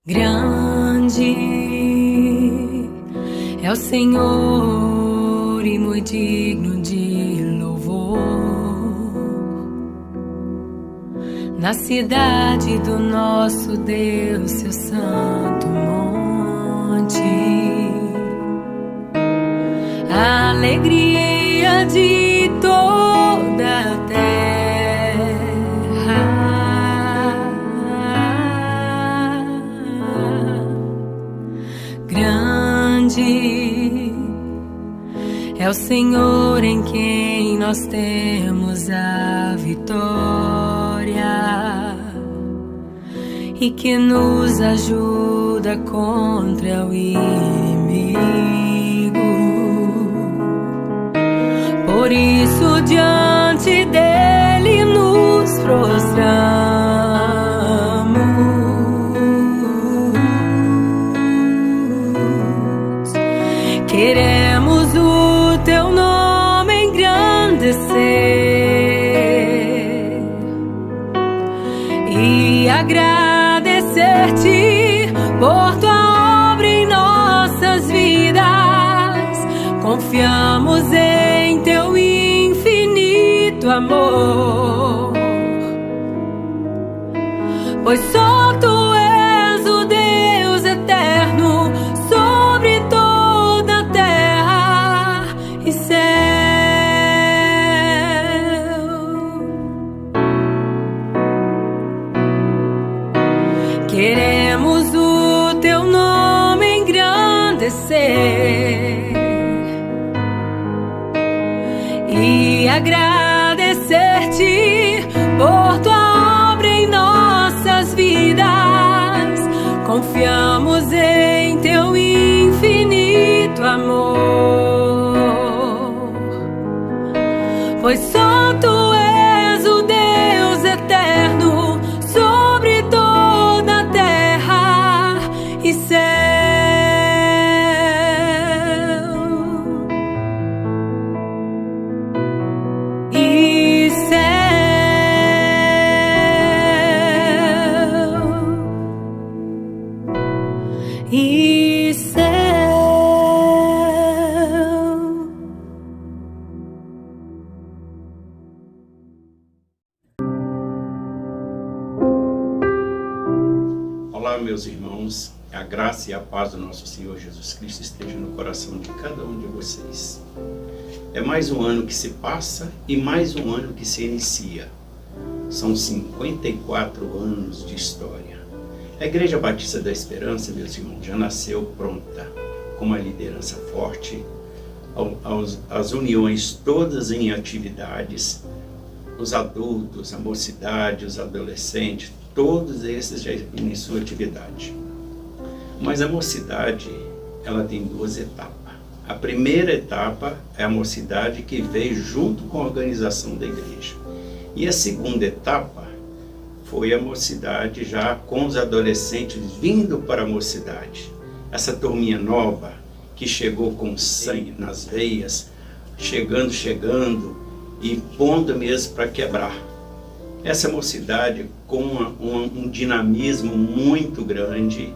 Grande é o Senhor e muito digno de louvor. Na cidade do nosso Deus, seu santo monte, a alegria de toda a terra. Grande é o Senhor em quem nós temos a vitória e que nos ajuda contra o inimigo. Por isso diante dele nos prostramos. Queremos o teu nome engrandecer e agradecer-te por tua obra em nossas vidas. Confiamos em teu infinito amor, pois só tu és o Deus eterno sobre toda a terra e céu. Queremos o teu nome engrandecer e agradecer-te por tua obra em nossas vidas. Confiamos em teu infinito amor, pois só tu és o Deus eterno sobre toda a terra e céu. E céu. E céu. Olá, meus irmãos, a graça e a paz do nosso Senhor Jesus Cristo esteja no coração de cada um de vocês. É mais um ano que se passa e mais um ano que se inicia. São 54 anos de história. A Igreja Batista da Esperança, meus irmãos, já nasceu pronta, com uma liderança forte, as uniões todas em atividades, os adultos, a mocidade, os adolescentes, todos esses já iniciam atividade. Mas a mocidade, ela tem duas etapas. A primeira etapa é a mocidade que veio junto com a organização da igreja. E a segunda etapa foi a mocidade já com os adolescentes vindo para a mocidade. Essa turminha nova que chegou com sangue nas veias, chegando e pondo mesmo para quebrar. Essa mocidade com um dinamismo muito grande,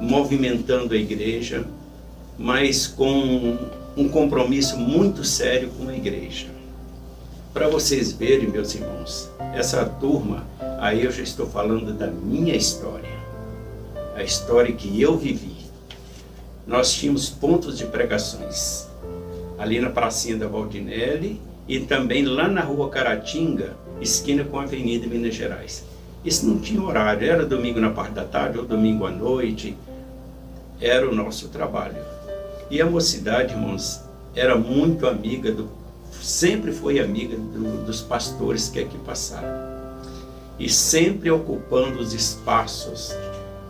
movimentando a igreja, mas com um compromisso muito sério com a igreja. Para vocês verem, meus irmãos, essa turma, aí eu já estou falando da minha história, a história que eu vivi. Nós tínhamos pontos de pregações, ali na pracinha da Valdinelli e também lá na rua Caratinga, esquina com a Avenida Minas Gerais. Isso não tinha horário, era domingo na parte da tarde ou domingo à noite, era o nosso trabalho. E a mocidade, irmãos, era muito amiga, sempre foi amiga dos pastores que aqui passaram. E sempre ocupando os espaços,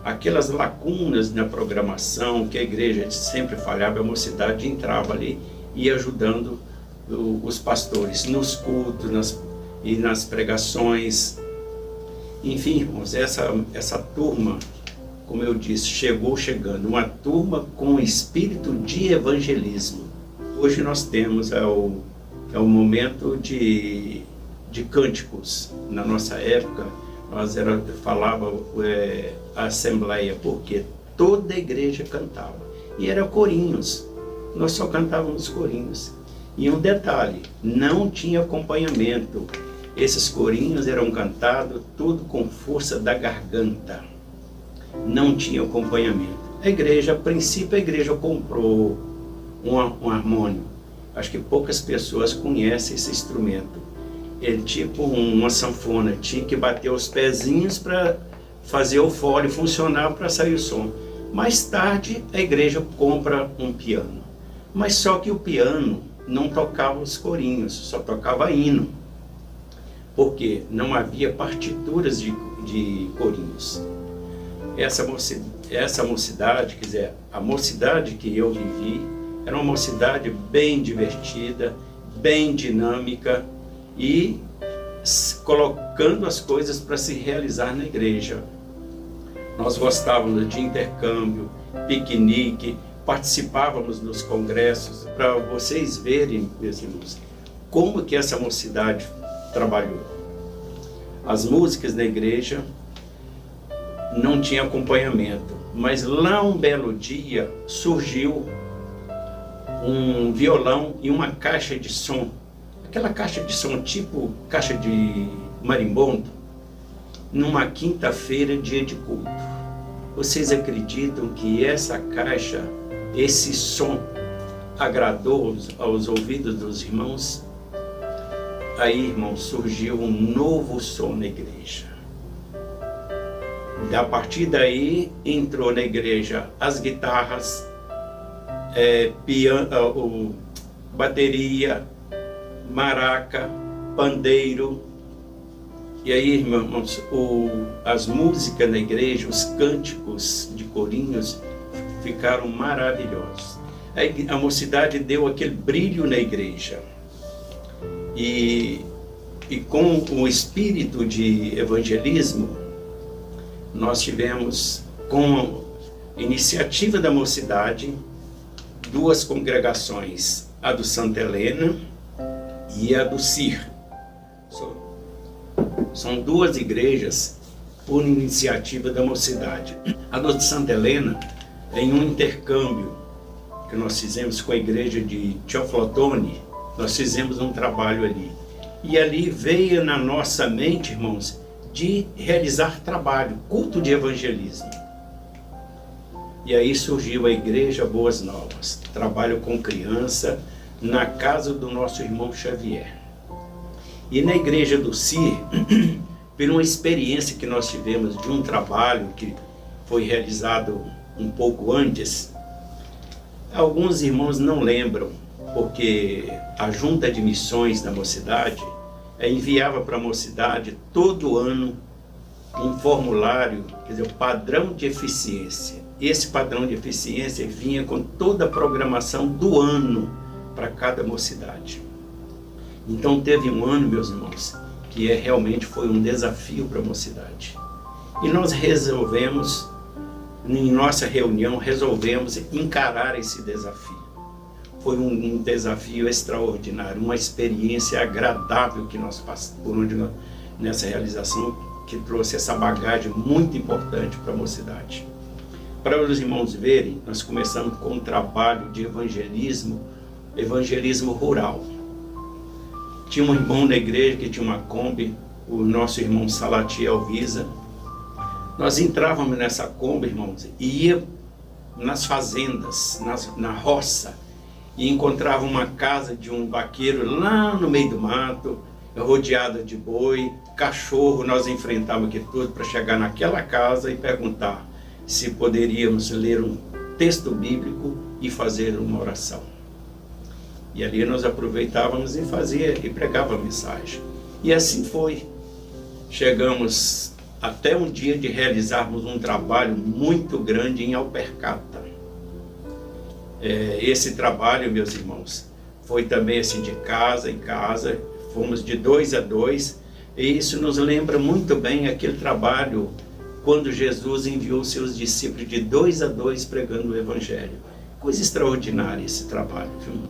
aquelas lacunas na programação que a igreja sempre falhava, a mocidade entrava ali e ajudando os pastores nos cultos e nas pregações. Enfim, irmãos, essa turma, como eu disse, chegando, uma turma com espírito de evangelismo. Hoje nós temos o momento de cânticos. Na nossa época, falava a assembleia, porque toda a igreja cantava. E era corinhos, nós só cantávamos corinhos. E um detalhe, não tinha acompanhamento. Esses corinhos eram cantados tudo com força da garganta. Não tinha acompanhamento. A igreja, a princípio, a igreja comprou um harmônio. Acho que poucas pessoas conhecem esse instrumento. Ele tipo uma sanfona, tinha que bater os pezinhos para fazer o fole funcionar para sair o som. Mais tarde, a igreja compra um piano. Mas só que o piano não tocava os corinhos, só tocava hino. Porque não havia partituras de corinhos. Essa mocidade, quer dizer, a mocidade que eu vivi, era uma mocidade bem divertida, bem dinâmica e colocando as coisas para se realizar na igreja. Nós gostávamos de intercâmbio, piquenique, participávamos dos congressos, para vocês verem, meus irmãos, como que essa mocidade trabalhou. As músicas da igreja não tinha acompanhamento, mas lá um belo dia surgiu um violão e uma caixa de som, aquela caixa de som tipo caixa de marimbondo, numa quinta-feira, dia de culto. Vocês acreditam que essa caixa, esse som agradou aos ouvidos dos irmãos? Aí, irmãos, surgiu um novo som na igreja. A partir daí, entrou na igreja as guitarras, piano, bateria, maraca, pandeiro. E aí, irmãos, as músicas na igreja, os cânticos de corinhos ficaram maravilhosos. A mocidade deu aquele brilho na igreja. E com o espírito de evangelismo, nós tivemos, com a iniciativa da mocidade, duas congregações, a do Santa Helena e a do CIR. São duas igrejas por iniciativa da mocidade. A do Santa Helena, em um intercâmbio que nós fizemos com a igreja de Teoflotone, nós fizemos um trabalho ali. E ali veio na nossa mente, irmãos, de realizar trabalho, culto de evangelismo. E aí surgiu a Igreja Boas Novas, trabalho com criança, na casa do nosso irmão Xavier. E na igreja do CIR, por uma experiência que nós tivemos de um trabalho que foi realizado um pouco antes, alguns irmãos não lembram, porque a junta de missões da mocidade enviava para a mocidade todo ano um formulário, quer dizer, o padrão de eficiência. Esse padrão de eficiência vinha com toda a programação do ano para cada mocidade. Então teve um ano, meus irmãos, que realmente foi um desafio para a mocidade. E nós resolvemos, em nossa reunião, encarar esse desafio. Foi um desafio extraordinário, uma experiência agradável que nós passamos por nessa realização, que trouxe essa bagagem muito importante para a mocidade. Para os irmãos verem, nós começamos com um trabalho de evangelismo rural. Tinha um irmão na igreja que tinha uma Kombi, o nosso irmão Salatiel Visa. Nós entrávamos nessa Kombi, irmãos, e ia nas fazendas, na roça, e encontrava uma casa de um vaqueiro lá no meio do mato, rodeada de boi, cachorro. Nós enfrentávamos aqui tudo para chegar naquela casa e perguntar se poderíamos ler um texto bíblico e fazer uma oração. E ali nós aproveitávamos e pregava a mensagem. E assim foi. Chegamos até um dia de realizarmos um trabalho muito grande em Alpercata. Esse trabalho, meus irmãos, foi também assim de casa em casa, fomos de 2 a 2, e isso nos lembra muito bem aquele trabalho quando Jesus enviou seus discípulos de 2 a 2 pregando o Evangelho. Coisa extraordinária esse trabalho, viu?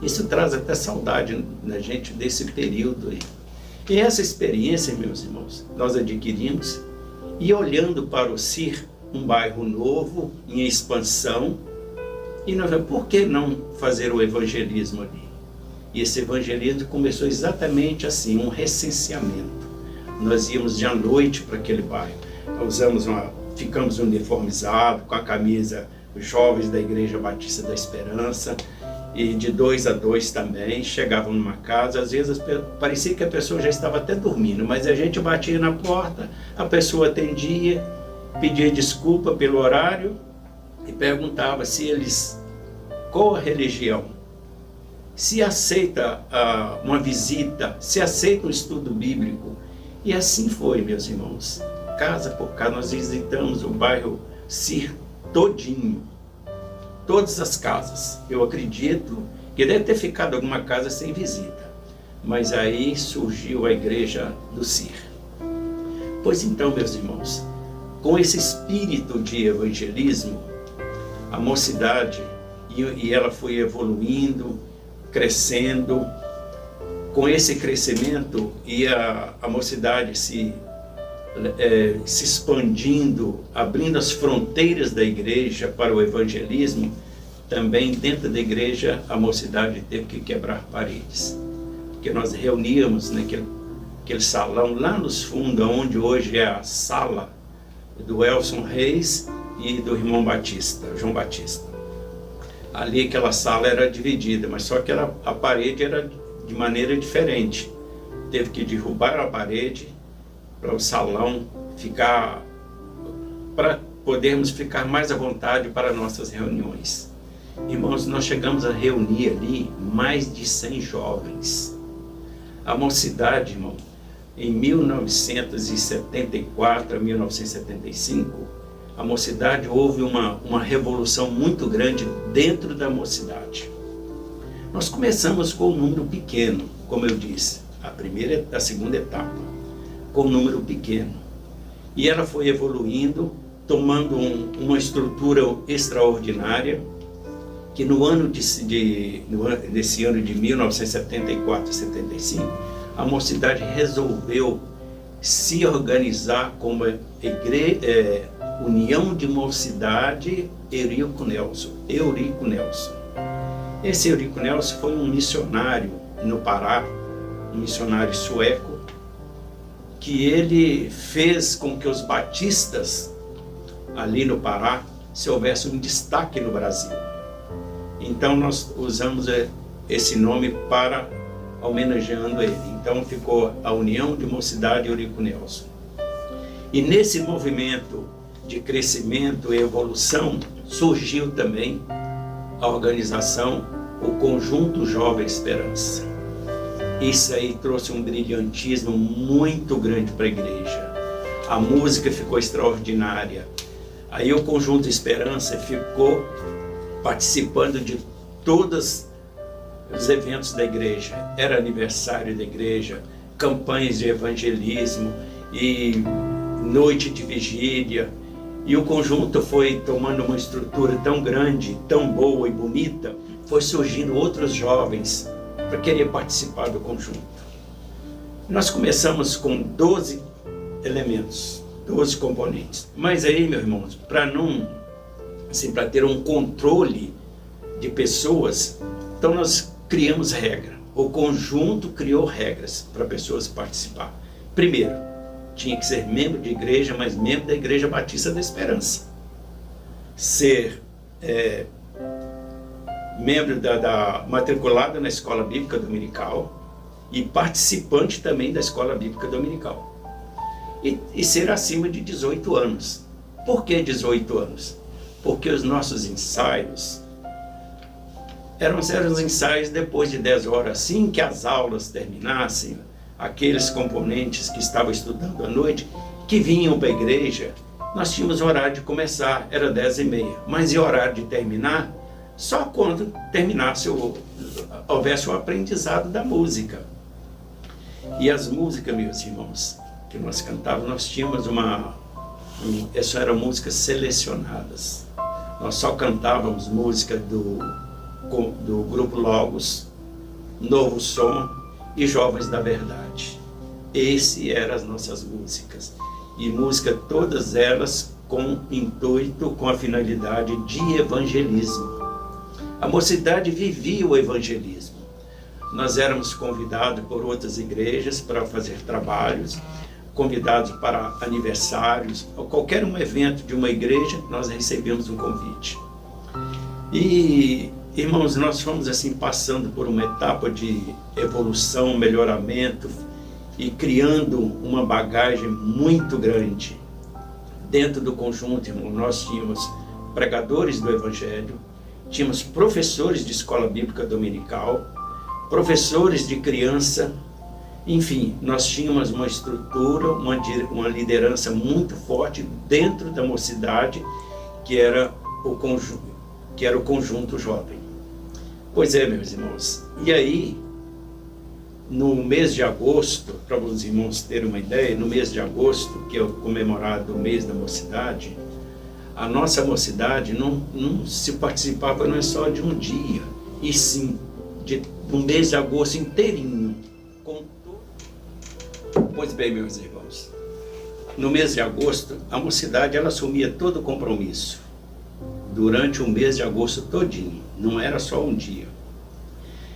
Isso traz até saudade da gente desse período aí. E essa experiência, meus irmãos, nós adquirimos e olhando para o CIR, um bairro novo, em expansão, e nós falamos, por que não fazer o evangelismo ali? E esse evangelismo começou exatamente assim, um recenseamento. Nós íamos de à noite para aquele bairro, ficamos uniformizados, com a camisa, os jovens da Igreja Batista da Esperança, e de 2 a 2 também, chegavam numa casa, às vezes parecia que a pessoa já estava até dormindo, mas a gente batia na porta, a pessoa atendia, pedia desculpa pelo horário e perguntava se eles, qual a religião, se aceita uma visita, se aceita um estudo bíblico. E assim foi, meus irmãos, casa por casa, nós visitamos o bairro CIR todinho, todas as casas. Eu acredito que deve ter ficado alguma casa sem visita, mas aí surgiu a igreja do CIR. Pois então, meus irmãos, com esse espírito de evangelismo, a mocidade, e ela foi evoluindo, crescendo. Com esse crescimento e a mocidade se expandindo, abrindo as fronteiras da igreja para o evangelismo, também dentro da igreja a mocidade teve que quebrar paredes. Porque nós reuníamos naquele salão lá nos fundos, onde hoje é a sala do Elson Reis e do irmão Batista, João Batista. Ali aquela sala era dividida, mas só que a parede era de maneira diferente. Teve que derrubar a parede para o salão ficar, para podermos ficar mais à vontade para nossas reuniões. Irmãos, nós chegamos a reunir ali mais de 100 jovens. A mocidade, irmão, em 1974 a 1975, a mocidade houve uma revolução muito grande dentro da mocidade. Nós começamos com um número pequeno, como eu disse, a segunda etapa, com um número pequeno. E ela foi evoluindo, tomando uma estrutura extraordinária, que nesse ano de 1974 e 75, a mocidade resolveu se organizar como União de Mocidade Eurico Nelson. Esse Eurico Nelson foi um missionário no Pará, um missionário sueco, que ele fez com que os batistas ali no Pará se houvesse um destaque no Brasil. Então nós usamos esse nome para homenageando ele. Então ficou a União de Mocidade Eurico Nelson. E nesse movimento de crescimento e evolução surgiu também a organização, o Conjunto Jovem Esperança. Isso aí trouxe um brilhantismo muito grande para a igreja. A música ficou extraordinária. Aí o Conjunto Esperança ficou participando de todos os eventos da igreja. Era aniversário da igreja, campanhas de evangelismo e noite de vigília. E o conjunto foi tomando uma estrutura tão grande, tão boa e bonita, foi surgindo outros jovens para querer participar do conjunto. Nós começamos com 12 elementos, 12 componentes. Mas aí, meus irmãos, para ter um controle de pessoas, então nós criamos regra. O conjunto criou regras para pessoas participar. Primeiro, tinha que ser membro de igreja, mas membro da Igreja Batista da Esperança. Ser membro matriculado na Escola Bíblica Dominical e participante também da Escola Bíblica Dominical. E ser acima de 18 anos. Por que 18 anos? Porque os nossos ensaios eram ensaios depois de 10 horas, assim que as aulas terminassem, aqueles componentes que estavam estudando à noite, que vinham para a igreja, nós tínhamos horário de começar, era 10h30, mas e horário de terminar? Só quando terminasse, houvesse o aprendizado da música. E as músicas, meus irmãos, que nós cantávamos, nós tínhamos essas eram músicas selecionadas. Nós só cantávamos música do Grupo Logos, Novo Som e Jovens da Verdade. Esse eram as nossas músicas. E música todas elas com intuito, com a finalidade de evangelismo. A mocidade vivia o evangelismo. Nós éramos convidados por outras igrejas para fazer trabalhos, convidados para aniversários, ou qualquer um evento de uma igreja, nós recebemos um convite. E, irmãos, nós fomos assim passando por uma etapa de evolução, melhoramento e criando uma bagagem muito grande. Dentro do conjunto, irmão, nós tínhamos pregadores do Evangelho, tínhamos professores de escola bíblica dominical, professores de criança, enfim, nós tínhamos uma estrutura, uma liderança muito forte dentro da mocidade, que era o conjunto jovem. Pois é, meus irmãos, e aí, no mês de agosto, para os irmãos terem uma ideia, no mês de agosto, que é o comemorado o mês da mocidade, a nossa mocidade não se participava não é só de um dia, e sim de um mês de agosto inteirinho. Pois bem, meus irmãos, no mês de agosto, a mocidade ela assumia todo o compromisso, durante o mês de agosto todinho, não era só um dia.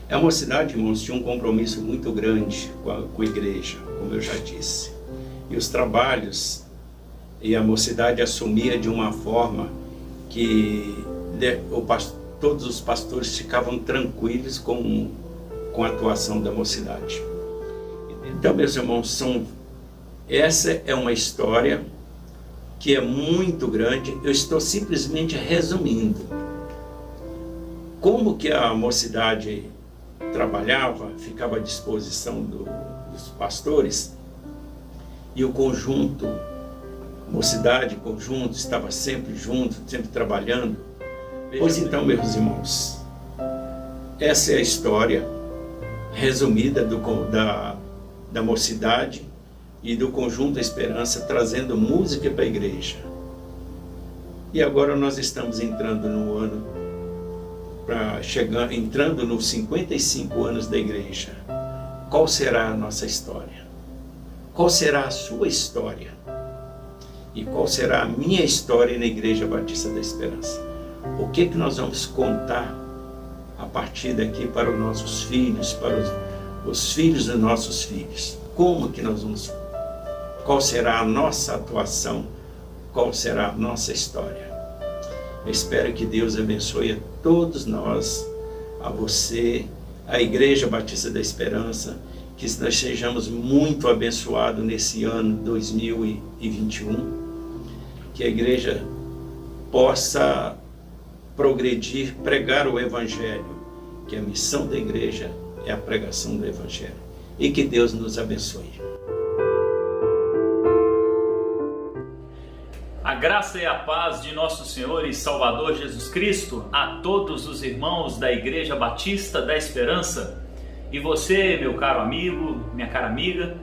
A mocidade, irmãos, tinha um compromisso muito grande com a igreja, como eu já disse. E os trabalhos, e a mocidade assumia de uma forma que todos os pastores ficavam tranquilos com a atuação da mocidade. Então, meus irmãos, essa é uma história que é muito grande. Eu estou simplesmente resumindo como que a mocidade trabalhava, ficava à disposição dos pastores, e o conjunto, mocidade, conjunto, estava sempre junto, sempre trabalhando. Pois então, meus irmãos, essa é a história resumida da mocidade e do conjunto Esperança, trazendo música para a igreja. E agora nós estamos entrando no ano, entrando nos 55 anos da igreja. Qual será a nossa história? Qual será a sua história? E qual será a minha história na Igreja Batista da Esperança? O que nós vamos contar a partir daqui para os nossos filhos, para os filhos dos nossos filhos? Como que nós vamos... Qual será a nossa atuação? Qual será a nossa história? Eu espero que Deus abençoe a todos nós, a você, a Igreja Batista da Esperança, que nós sejamos muito abençoados nesse ano 2021, que a igreja possa progredir, pregar o Evangelho, que a missão da igreja é a pregação do Evangelho, e que Deus nos abençoe. A graça e a paz de nosso Senhor e Salvador Jesus Cristo a todos os irmãos da Igreja Batista da Esperança, e você, meu caro amigo, minha cara amiga,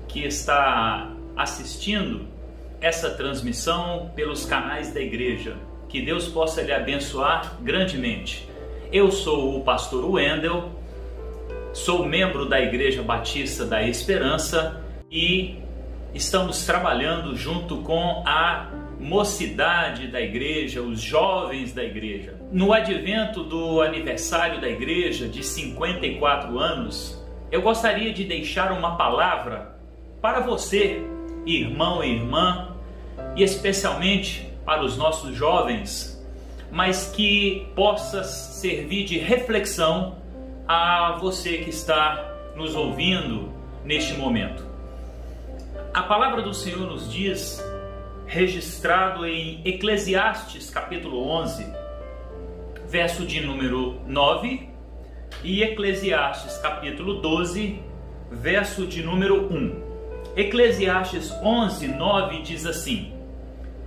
que está assistindo essa transmissão pelos canais da igreja. Que Deus possa lhe abençoar grandemente. Eu sou o pastor Wendel, sou membro da Igreja Batista da Esperança e estamos trabalhando junto com a mocidade da igreja, os jovens da igreja. No advento do aniversário da igreja de 54 anos, eu gostaria de deixar uma palavra para você, irmão e irmã, e especialmente para os nossos jovens, mas que possa servir de reflexão a você que está nos ouvindo neste momento. A palavra do Senhor nos diz, registrado em Eclesiastes capítulo 11, verso de número 9, e Eclesiastes capítulo 12, verso de número 1. Eclesiastes 11, 9 diz assim: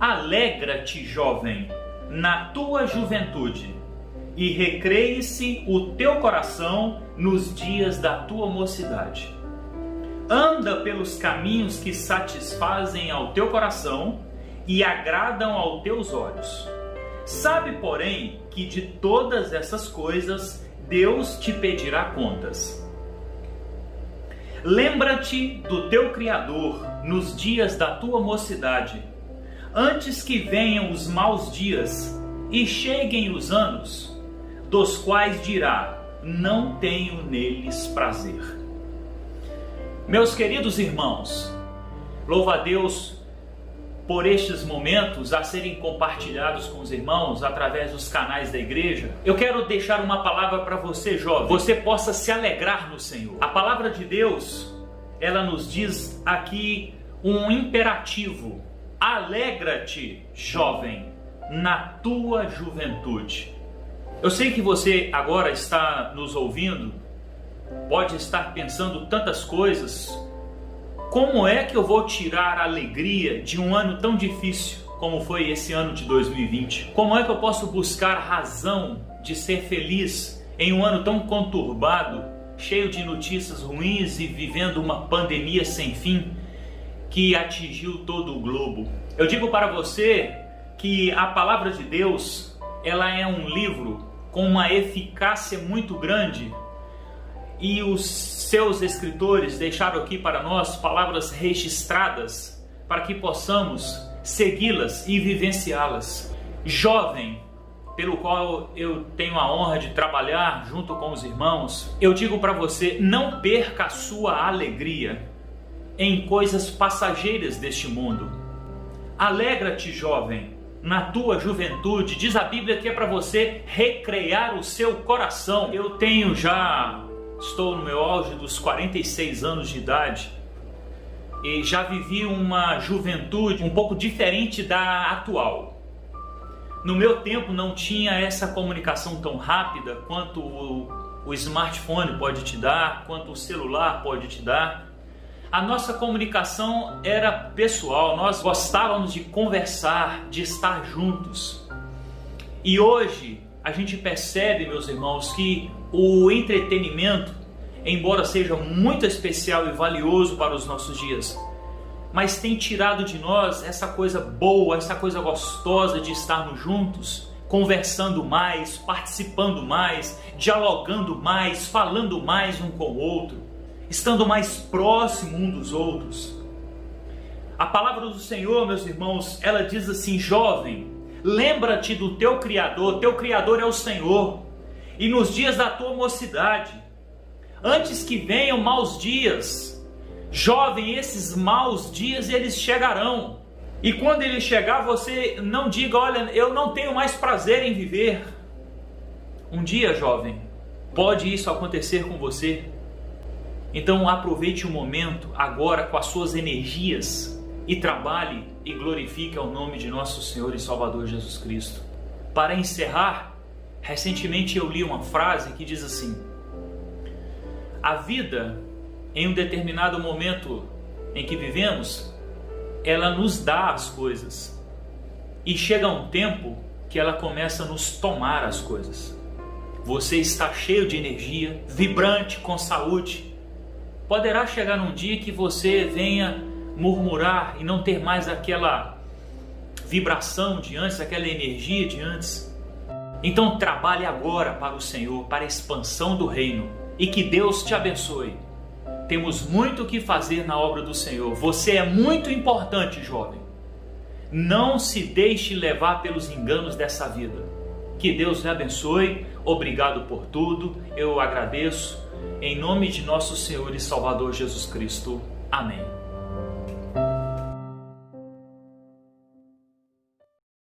Alegra-te, jovem, na tua juventude, e recreie-se o teu coração nos dias da tua mocidade. Anda pelos caminhos que satisfazem ao teu coração e agradam aos teus olhos. Sabe, porém, que de todas essas coisas Deus te pedirá contas. Lembra-te do teu Criador nos dias da tua mocidade, antes que venham os maus dias e cheguem os anos, dos quais dirá: não tenho neles prazer. Meus queridos irmãos, louvo a Deus por estes momentos a serem compartilhados com os irmãos através dos canais da igreja. Eu quero deixar uma palavra para você, jovem, você possa se alegrar no Senhor. A palavra de Deus, ela nos diz aqui um imperativo: alegra-te, jovem, na tua juventude. Eu sei que você agora está nos ouvindo, pode estar pensando tantas coisas. Como é que eu vou tirar a alegria de um ano tão difícil como foi esse ano de 2020? Como é que eu posso buscar razão de ser feliz em um ano tão conturbado, cheio de notícias ruins e vivendo uma pandemia sem fim que atingiu todo o globo? Eu digo para você que a palavra de Deus, ela é um livro com uma eficácia muito grande, e os seus escritores deixaram aqui para nós palavras registradas para que possamos segui-las e vivenciá-las. Jovem, pelo qual eu tenho a honra de trabalhar junto com os irmãos, eu digo para você: não perca a sua alegria em coisas passageiras deste mundo. Alegra-te, jovem, na tua juventude. Diz a Bíblia que é para você recrear o seu coração. Eu estou no meu auge dos 46 anos de idade e já vivi uma juventude um pouco diferente da atual. No meu tempo não tinha essa comunicação tão rápida quanto o smartphone pode te dar, quanto o celular pode te dar. A nossa comunicação era pessoal, nós gostávamos de conversar, de estar juntos. E hoje a gente percebe, meus irmãos, que o entretenimento, embora seja muito especial e valioso para os nossos dias, mas tem tirado de nós essa coisa boa, essa coisa gostosa de estarmos juntos, conversando mais, participando mais, dialogando mais, falando mais um com o outro, estando mais próximo um dos outros. A palavra do Senhor, meus irmãos, ela diz assim: jovem, lembra-te do teu Criador é o Senhor, e nos dias da tua mocidade, antes que venham maus dias. Jovem, esses maus dias eles chegarão, e quando ele chegar, você não diga: olha, eu não tenho mais prazer em viver. Um dia, jovem, pode isso acontecer com você. Então aproveite o momento agora com as suas energias e trabalhe e glorifique ao nome de nosso Senhor e Salvador Jesus Cristo. Para encerrar, recentemente eu li uma frase que diz assim: a vida, em um determinado momento em que vivemos, ela nos dá as coisas, e chega um tempo que ela começa a nos tomar as coisas. Você está cheio de energia, vibrante, com saúde. Poderá chegar num dia que você venha murmurar e não ter mais aquela vibração de antes, aquela energia de antes. Então trabalhe agora para o Senhor, para a expansão do reino, e que Deus te abençoe. Temos muito o que fazer na obra do Senhor. Você é muito importante, jovem. Não se deixe levar pelos enganos dessa vida. Que Deus lhe abençoe. Obrigado por tudo. Eu agradeço. Em nome de nosso Senhor e Salvador Jesus Cristo. Amém.